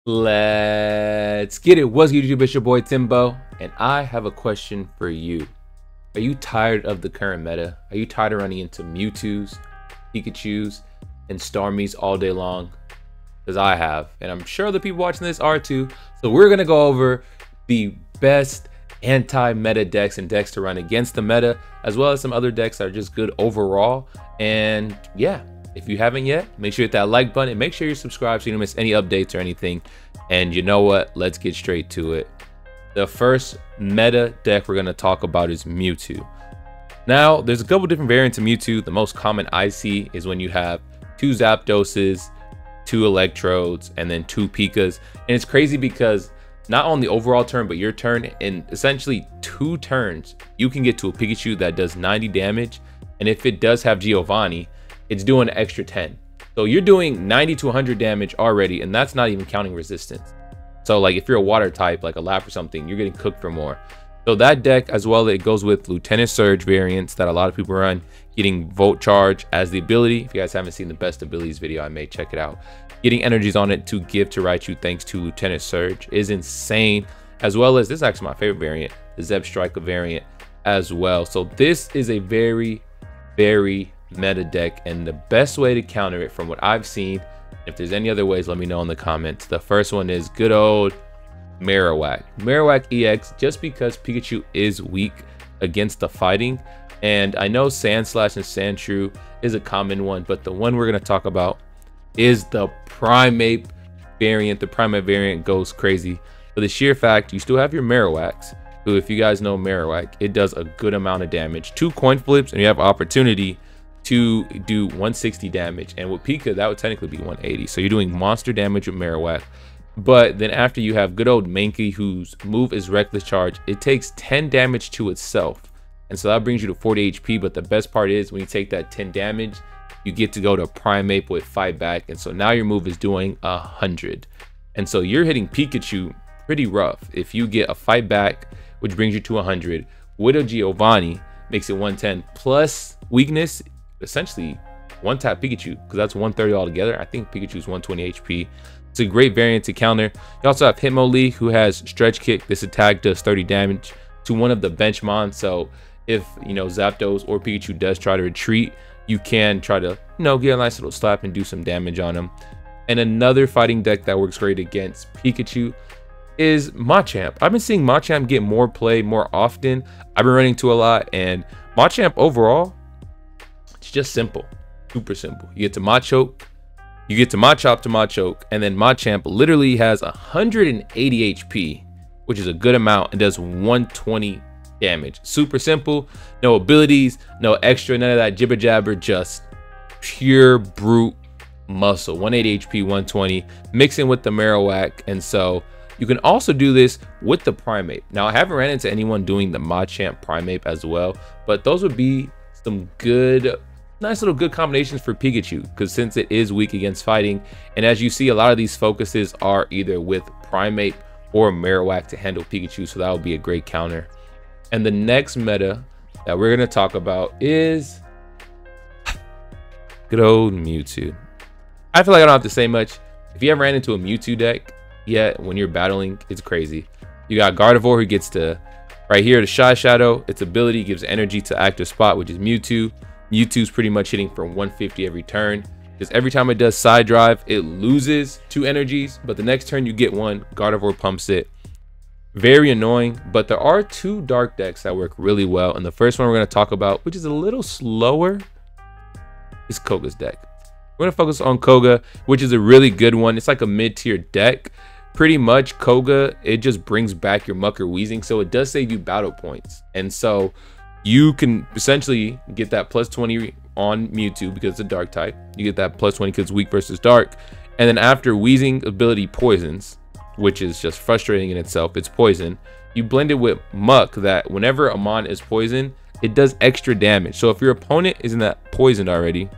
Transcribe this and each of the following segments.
Let's get it. What's good, YouTube? It's your boy Timbo, and I have a question for you. Are you tired of the current meta? Are you tired of running into Mewtwo's, Pikachu's, and Starmies all day long? Because I have, and I'm sure the people watching this are too. So we're gonna go over the best anti-meta decks and decks to run against the meta, as well as some other decks that are just good overall. And yeah, if you haven't yet, make sure you hit that like button and make sure you're subscribed so you don't miss any updates or anything. And you know what? Let's get straight to it. The first meta deck we're going to talk about is Mewtwo. Now, there's a couple different variants of Mewtwo. The most common I see is when you have 2 Zapdoses, 2 Electrodes, and then 2 Pikas. And it's crazy because not on the overall turn, but your turn, in essentially 2 turns, you can get to a Pikachu that does 90 damage. And if it does have Giovanni, it's doing an extra 10. So you're doing 90 to 100 damage already, and that's not even counting resistance. So like if you're a water type, like a Lap or something, you're getting cooked for more. So that deck, as well, it goes with Lieutenant Surge variants that a lot of people run, getting Volt Charge as the ability. If you guys haven't seen the best abilities video I made, check it out. Getting energies on it to give to Raichu thanks to Lieutenant Surge is insane, as well as this is actually my favorite variant, the Zeb Striker variant as well. So this is a very meta deck, and the best way to counter it from what I've seen, if there's any other ways, let me know in the comments. The first one is good old Marowak. Marowak EX, just because Pikachu is weak against the fighting. And I know Sandslash and Sandshrew is a common one, but the one we're going to talk about is the Primeape variant. The Primeape variant goes crazy for the sheer fact you still have your Marowaks, who, if you guys know Marowak, it does a good amount of damage. 2 coin flips and you have opportunity to do 160 damage, and with Pika that would technically be 180. So you're doing monster damage with Marowak. But then after you have good old Mankey, whose move is Reckless Charge, it takes 10 damage to itself, and so that brings you to 40 HP. But the best part is when you take that 10 damage, you get to go to Primeape with Fight Back, and so now your move is doing 100, and so you're hitting Pikachu pretty rough. If you get a Fight Back, which brings you to 100, with a Giovanni makes it 110 plus weakness, essentially one tap Pikachu, because that's 130 altogether. I think Pikachu's 120 HP. It's a great variant to counter. You also have Hitmonlee, who has Stretch Kick. This attack does 30 damage to one of the bench mons. So if Zapdos or Pikachu does try to retreat, you can try to get a nice little slap and do some damage on them. And another fighting deck that works great against Pikachu is Machamp. I've been seeing Machamp get more play more often. I've been running to a lot, and Machamp overall, it's just simple, super simple. You get to Machoke, you get to Machop to Machoke, and then Machamp literally has 180 HP, which is a good amount, and does 120 damage. Super simple, no abilities, no extra, none of that jibber jabber, just pure brute muscle. 180 HP, 120, mixing with the Marowak. And so you can also do this with the Primeape. Now, I haven't ran into anyone doing the Machamp Primeape as well, but those would be some nice little good combinations for Pikachu, because since it is weak against fighting, and as you see, a lot of these focuses are either with Primeape or Marowak to handle Pikachu, so that would be a great counter. And the next meta that we're going to talk about is good old Mewtwo. I feel like I don't have to say much. If you ever ran into a Mewtwo deck yet, when you're battling, it's crazy. You got Gardevoir, who gets to right here to Shy Shadow. Its ability gives energy to active spot, which is Mewtwo. Mewtwo's pretty much hitting for 150 every turn, because every time it does side drive, it loses 2 energies, but the next turn you get 1. Gardevoir pumps it. Very annoying, but there are 2 dark decks that work really well, and the first one we're going to talk about, which is a little slower, is Koga's deck. We're going to focus on Koga, which is a really good one. It's like a mid-tier deck. Pretty much Koga, it just brings back your Mucker Weezing, so it does save you battle points, and so you can essentially get that plus 20 on Mewtwo because it's a dark type. You get that plus 20 because it's weak versus dark. And then after Weezing ability poisons, which is just frustrating in itself, it's poison. You blend it with Muck, that whenever a mon is poisoned, it does extra damage. So if your opponent isn't that poisoned already,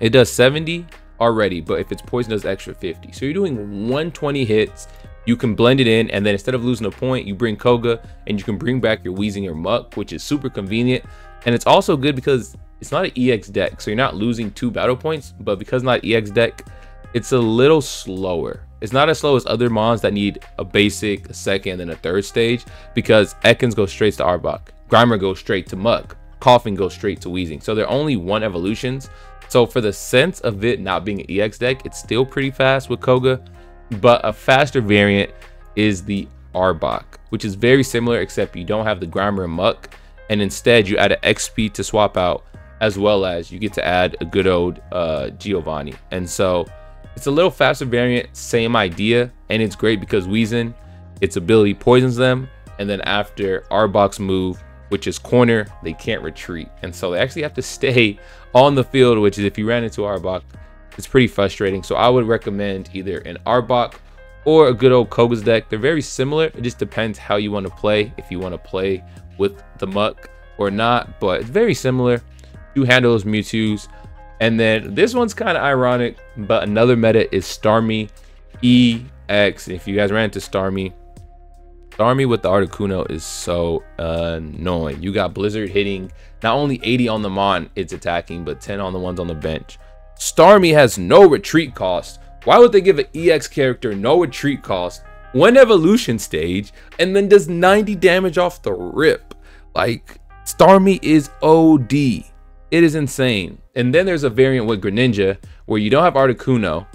it does 70 already, but if it's poisoned, it does extra 50. So you're doing 120 hits. You can blend it in, and then instead of losing a point, you bring Koga, and you can bring back your Weezing or Muck, which is super convenient. And it's also good because it's not an EX deck, so you're not losing 2 battle points, but because it's not EX deck, it's a little slower. It's not as slow as other mons that need a basic, a second, and a third stage, because Ekans go straight to Arbok, Grimer goes straight to Muk, Coughing goes straight to Wheezing. So they're only one evolutions. So for the sense of it not being an EX deck, it's still pretty fast with Koga, but a faster variant is the Arbok, which is very similar, except you don't have the Grimer and Muk, and instead you add an XP to swap out, as well as you get to add a good old Giovanni. And so it's a little faster variant, same idea, and it's great because Weezing, its ability poisons them, and then after Arbok's move, which is corner, they can't retreat, and so they actually have to stay on the field, which is, if you ran into Arbok, it's pretty frustrating. So I would recommend either an Arbok or a good old Koga's deck. They're very similar, it just depends how you want to play, if you want to play with the Muk or not, but it's very similar. You handle those Mewtwo's. And then this one's kind of ironic, but another meta is Starmie EX. If you guys ran into Starmie with the Articuno is so annoying. You got Blizzard hitting not only 80 on the mon it's attacking, but 10 on the ones on the bench. Starmie has no retreat cost. Why would they give an EX character no retreat cost, one evolution stage, and then does 90 damage off the rip? Like, Starmie is OD. It is insane. And then there's a variant with Greninja where you don't have Articuno,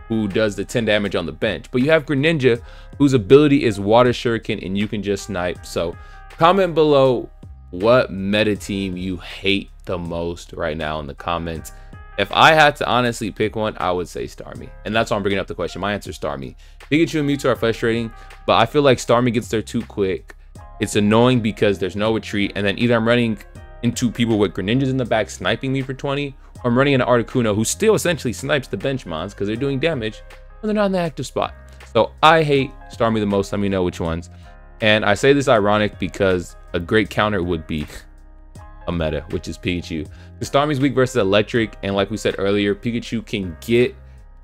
who does the 10 damage on the bench, but you have Greninja, whose ability is Water Shuriken, and you can just snipe. So comment below what meta team you hate the most right now in the comments. If I had to honestly pick one, I would say Starmie, and that's why I'm bringing up the question. My answer is Starmie. Pikachu and Mewtwo are frustrating, but I feel like Starmie gets there too quick. It's annoying because there's no retreat, and then either I'm running into people with Greninjas in the back sniping me for 20, or I'm running into Articuno, who still essentially snipes the bench mons because they're doing damage when they're not in the active spot. So I hate Starmie the most. Let me know which ones. And I say this ironic because a great counter would be a meta, which is Pikachu. The Starmie's weak versus electric, and like we said earlier, Pikachu can get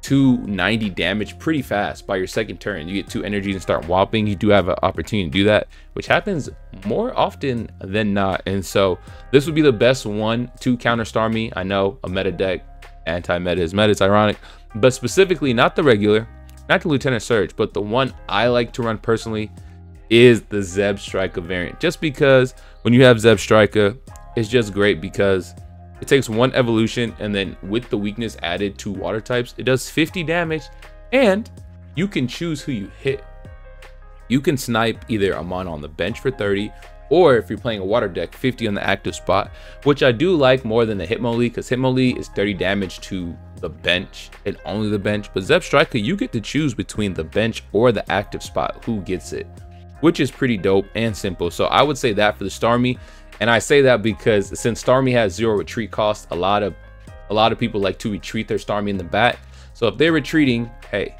to 90 damage pretty fast by your second turn. You get 2 energies and start whopping. You do have an opportunity to do that, which happens more often than not. And so this would be the best one to counter Starmie. I know a meta deck, anti-meta is meta, it's ironic, but specifically not the regular, not the Lieutenant Surge, but the one I like to run personally is the Zebstrika variant. Just because when you have Zebstrika, it's just great because it takes 1 evolution, and then with the weakness added to water types, it does 50 damage, and you can choose who you hit. You can snipe either a mon on the bench for 30, or if you're playing a water deck, 50 on the active spot, which I do like more than the Hitmonlee, because Hitmonlee is 30 damage to the bench and only the bench. But Zebstrika, you get to choose between the bench or the active spot who gets it, which is pretty dope and simple. So I would say that for the Starmie. And I say that because since Starmie has 0 retreat cost, a lot of people like to retreat their Starmie in the back. So if they're retreating, hey,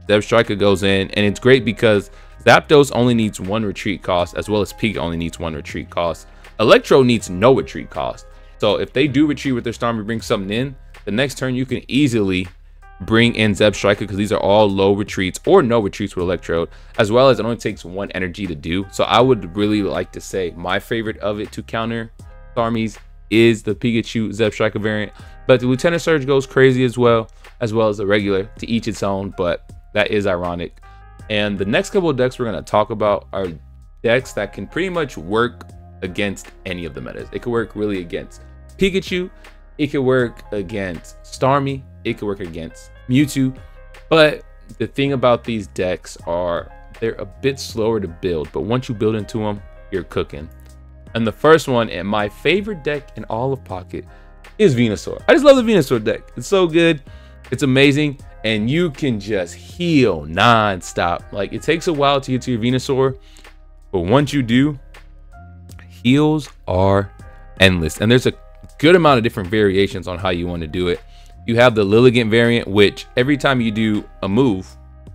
Zebstrika goes in, and it's great because Zapdos only needs 1 retreat cost, as well as Pika only needs 1 retreat cost. Electro needs no retreat cost. So if they do retreat with their Starmie, bring something in, the next turn you can easily bring in Zebstrika, because these are all low retreats or no retreats with Electrode, as well as it only takes 1 energy to do. So I would really like to say my favorite of it to counter Starmies is the Pikachu Zebstrika variant, but the Lieutenant Surge goes crazy as well as the regular, to each its own, but that is ironic. And the next couple of decks we're going to talk about are decks that can pretty much work against any of the metas. It could work really against Pikachu, it could work against Starmie, it could work against Mewtwo. But the thing about these decks are they're a bit slower to build, but once you build into them, you're cooking. And the first one, and my favorite deck in all of Pocket, is Venusaur. I just love the Venusaur deck. It's so good, it's amazing, and you can just heal non-stop. Like, it takes a while to get to your Venusaur, but once you do, heals are endless. And there's a good amount of different variations on how you want to do it. You have the Lilligant variant, which every time you do a move,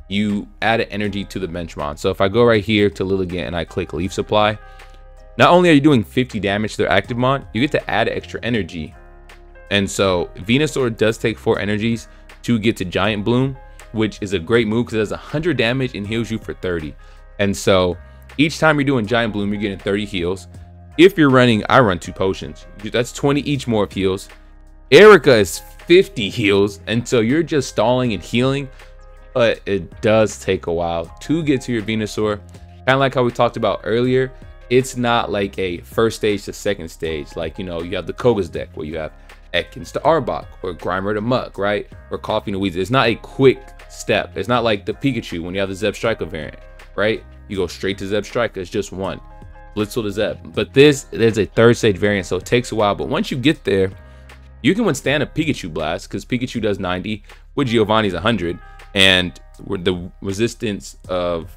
you add an energy to the bench mon. So if I go right here to Lilligant and I click Leaf Supply, not only are you doing 50 damage to their active mon, you get to add extra energy. And so Venusaur does take 4 energies to get to Giant Bloom, which is a great move because it does 100 damage and heals you for 30. And so each time you're doing Giant Bloom, you're getting 30 heals. If you're running, I run 2 potions. That's 20 each more of heals. Erica is 50 heals, and so you're just stalling and healing. but it does take a while to get to your Venusaur. Kind of like how we talked about earlier, it's not like a first stage to second stage. Like, you know, you have the Koga's deck where you have Ekans to Arbok, or Grimer to Muk, right? Or Coffee to Weezer. It's not a quick step. It's not like the Pikachu when you have the Zeb Striker variant, right? You go straight to Zeb Striker. It's just one. Blitzel to Zeb. But there's a third stage variant, so it takes a while. But once you get there, you can withstand a Pikachu Blast, because Pikachu does 90, with Giovanni's 100, and the resistance of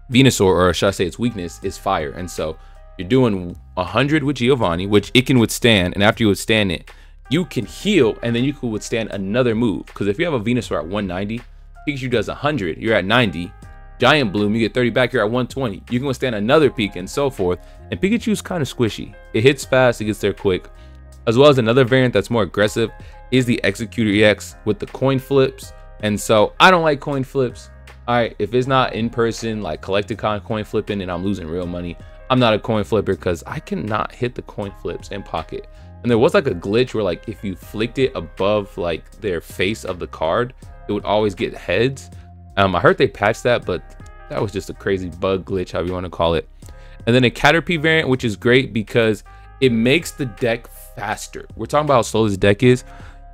Venusaur, or should I say its weakness, is fire. And so you're doing 100 with Giovanni, which it can withstand, and after you withstand it, you can heal, and then you can withstand another move. Because if you have a Venusaur at 190, Pikachu does 100, you're at 90. Giant Bloom, you get 30 back, you're at 120. You can withstand another peak and so forth. And Pikachu's kind of squishy. It hits fast, it gets there quick. As well as another variant that's more aggressive is the Executor EX with the coin flips. And so I don't like coin flips. All right, if it's not in person, like Collecticon coin flipping and I'm losing real money, I'm not a coin flipper, because I cannot hit the coin flips in Pocket. And there was like a glitch where, like, if you flicked it above like their face of the card, it would always get heads. I heard they patched that, but that was just a crazy bug glitch, however you want to call it. And then a Caterpie variant, which is great because it makes the deck faster. We're talking about how slow this deck is.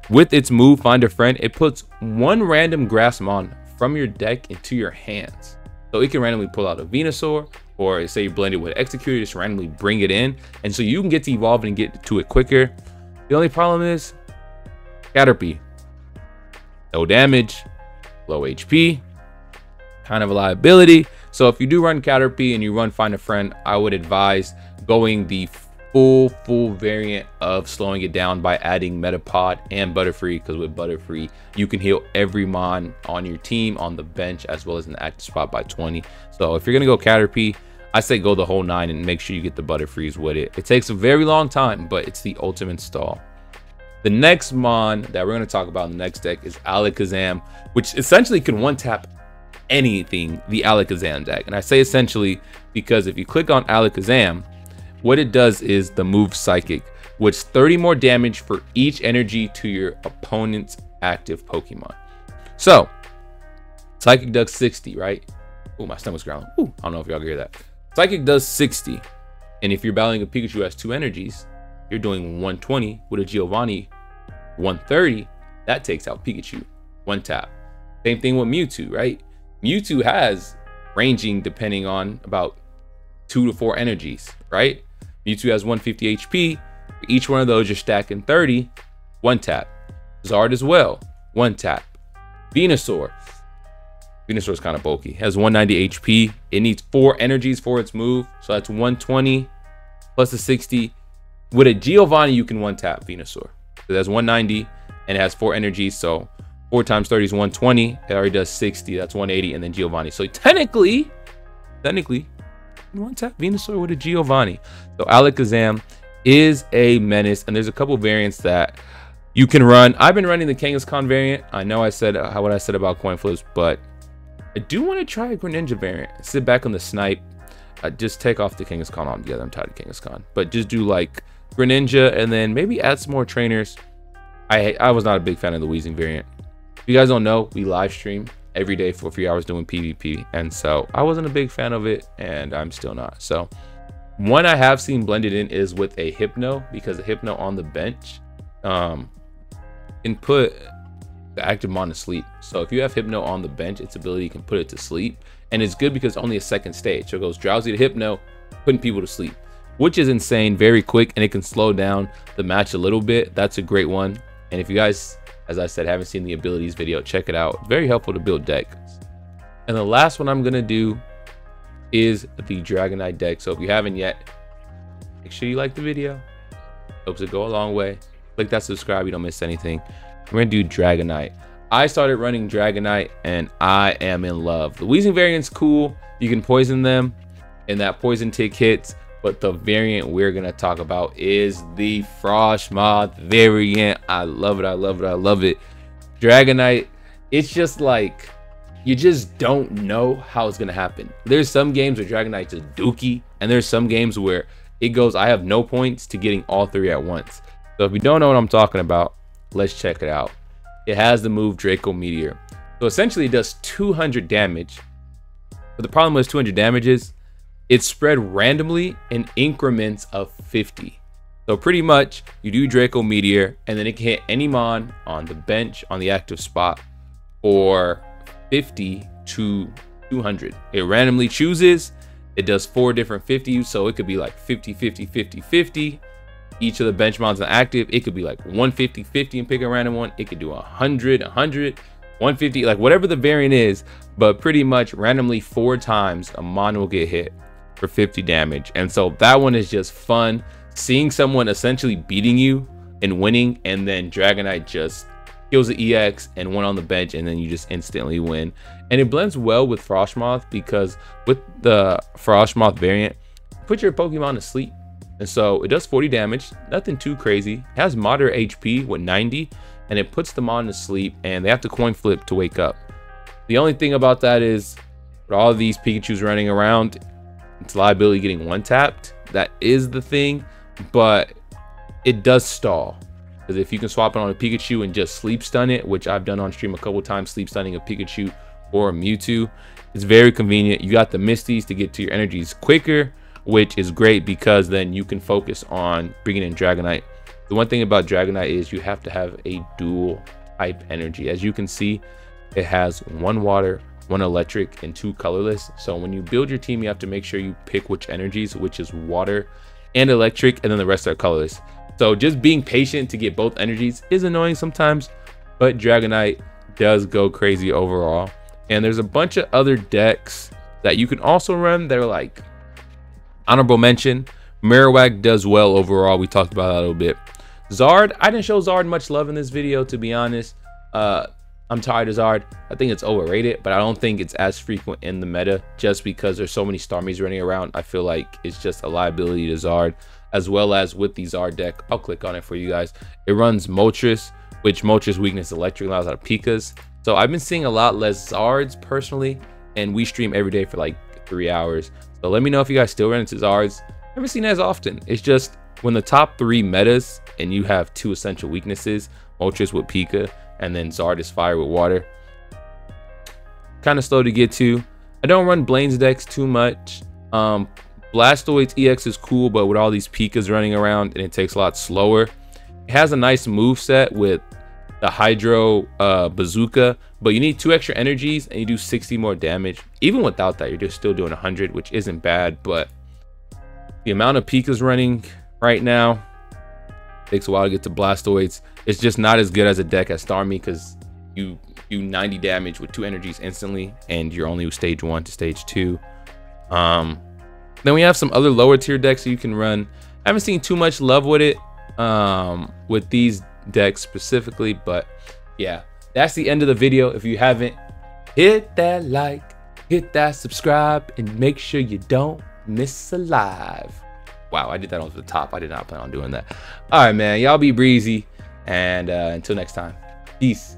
With its move, Find a Friend, it puts one random Grassmon from your deck into your hands. So it can randomly pull out a Venusaur, or say you blend it with Executor, just randomly bring it in. And so you can get to evolve and get to it quicker. The only problem is Caterpie. No damage, low HP, kind of a liability. So if you do run Caterpie and you run Find a Friend, I would advise going the full variant of slowing it down by adding Metapod and Butterfree, because with Butterfree you can heal every mon on your team on the bench as well as in the active spot by 20. So if you're gonna go Caterpie, I say go the whole 9 and make sure you get the Butterfrees with it. It takes a very long time, but it's the ultimate stall. The next mon that we're going to talk about in the next deck is Alakazam, which essentially can one-tap anything, the Alakazam deck. And I say essentially because if you click on Alakazam, what it does is the move Psychic, which is 30 more damage for each energy to your opponent's active Pokemon. So, Psychic does 60, right? Oh, my stomach's growling. Ooh, I don't know if y'all can hear that. Psychic does 60. And if you're battling a Pikachu who has 2 energies, you're doing 120 with a Giovanni 130. That takes out Pikachu. One tap. Same thing with Mewtwo, right? Mewtwo has ranging depending on about 2 to 4 energies, right? Mewtwo has 150 HP. For each one of those, you're stacking 30. One tap. Zard as well. One tap. Venusaur. Venusaur is kind of bulky. Has 190 HP. It needs 4 energies for its move. So that's 120 plus a 60. With a Giovanni, you can one tap Venusaur. So that's 190 and it has 4 energies. So 4 times 30 is 120. It already does 60. That's 180. And then Giovanni. So technically, one tap Venusaur with a Giovanni. So Alakazam is a menace. And there's a couple variants that you can run. I've been running the Kangaskhan variant. I know I said what I said about coin flips, but I do want to try a Greninja variant. Sit back on the snipe. Just take off the Kangaskhan altogether. I'm tired of Kangaskhan. But just do like Greninja and then maybe add some more trainers. I was not a big fan of the Weezing variant. If you guys don't know, we live stream every day for 3 hours doing PvP. And so I wasn't a big fan of it and I'm still not. So one I have seen blended in is with a Hypno, because a Hypno on the bench can put the active mon to sleep. So if you have Hypno on the bench, its ability can put it to sleep. And it's good because it's only a second stage. So it goes Drowsy to Hypno, putting people to sleep, which is insane, very quick, and it can slow down the match a little bit. That's a great one. And if you guys, as I said, haven't seen the abilities video, check it out. Very helpful to build decks. And the last one I'm gonna do is the Dragonite deck. So if you haven't yet, make sure you like the video. Helps it go a long way. Click that subscribe, you don't miss anything. We're gonna do Dragonite. I started running Dragonite and I am in love. The Weezing variant's cool. You can poison them and that poison tick hits. But the variant we're gonna talk about is the Frostmoth variant. I love it, I love it, I love it. Dragonite, it's just like, you just don't know how it's gonna happen. There's some games where Dragonite's a dookie, and there's some games where it goes, I have no points to getting all 3 at once. So if you don't know what I'm talking about, let's check it out. It has the move Draco Meteor. So essentially it does 200 damage. But the problem with 200 damage is it's spread randomly in increments of 50. So pretty much you do Draco Meteor and then it can hit any mon on the bench on the active spot for 50 to 200. It randomly chooses. It does 4 different 50s, so it could be like 50, 50, 50, 50. Each of the bench mons are active. It could be like 150, 50 and pick a random one. It could do 100, 100, 150, like whatever the variant is, but pretty much randomly 4 times a mon will get hit for 50 damage. And so that one is just fun. Seeing someone essentially beating you and winning, and then Dragonite just kills the EX and one on the bench, and then you just instantly win. And it blends well with Frostmoth, because with the Frostmoth variant, put your Pokemon to sleep. And so it does 40 damage, nothing too crazy. It has moderate HP with 90, and it puts them on to sleep, and they have to coin flip to wake up. The only thing about that is, with all of these Pikachus running around, it's liability getting one tapped. That is the thing, but it does stall. Because if you can swap it on a Pikachu and just sleep stun it, which I've done on stream a couple times, sleep stunning a Pikachu or a Mewtwo, it's very convenient. You got the Misties to get to your energies quicker, which is great because then you can focus on bringing in Dragonite. The one thing about Dragonite is you have to have a dual type energy. As you can see, it has 1 water, 1 electric, and 2 colorless. So when you build your team, you have to make sure you pick which energies, which is water and electric, and then the rest are colorless. So just being patient to get both energies is annoying sometimes, but Dragonite does go crazy overall. And there's a bunch of other decks that you can also run that are like honorable mention. Marowak does well overall. We talked about that a little bit. Zard, I didn't show Zard much love in this video, to be honest. I'm tired of Zard. I think it's overrated, but I don't think it's as frequent in the meta just because there's so many Starmies running around. I feel like it's just a liability to Zard, as well as with the Zard deck. I'll click on it for you guys. It runs Moltres, which Moltres weakness electric, allows out of Pikas. So I've been seeing a lot less Zards personally, and we stream every day for like 3 hours. So let me know if you guys still run into Zards. Never seen it as often. It's just when the top 3 metas and you have 2 essential weaknesses, Moltres with Pika, and then Zard is fire with water. Kind of slow to get to. I don't run Blaine's decks too much. Blastoids EX is cool, but with all these Pikas running around, and it takes a lot slower. It has a nice move set with the Hydro Bazooka, but you need 2 extra energies and you do 60 more damage. Even without that, you're just still doing 100, which isn't bad, but the amount of Pikas running right now takes a while to get to Blastoids. It's just not as good as a deck as Starmie, because you do 90 damage with 2 energies instantly, and you're only with stage 1 to stage 2. Then we have some other lower tier decks that you can run. I haven't seen too much love with it, with these decks specifically, but yeah, that's the end of the video. If you haven't, hit that like, hit that subscribe, and make sure you don't miss a live. Wow, I did that off the top. I did not plan on doing that. All right, man, y'all be breezy, and until next time, peace.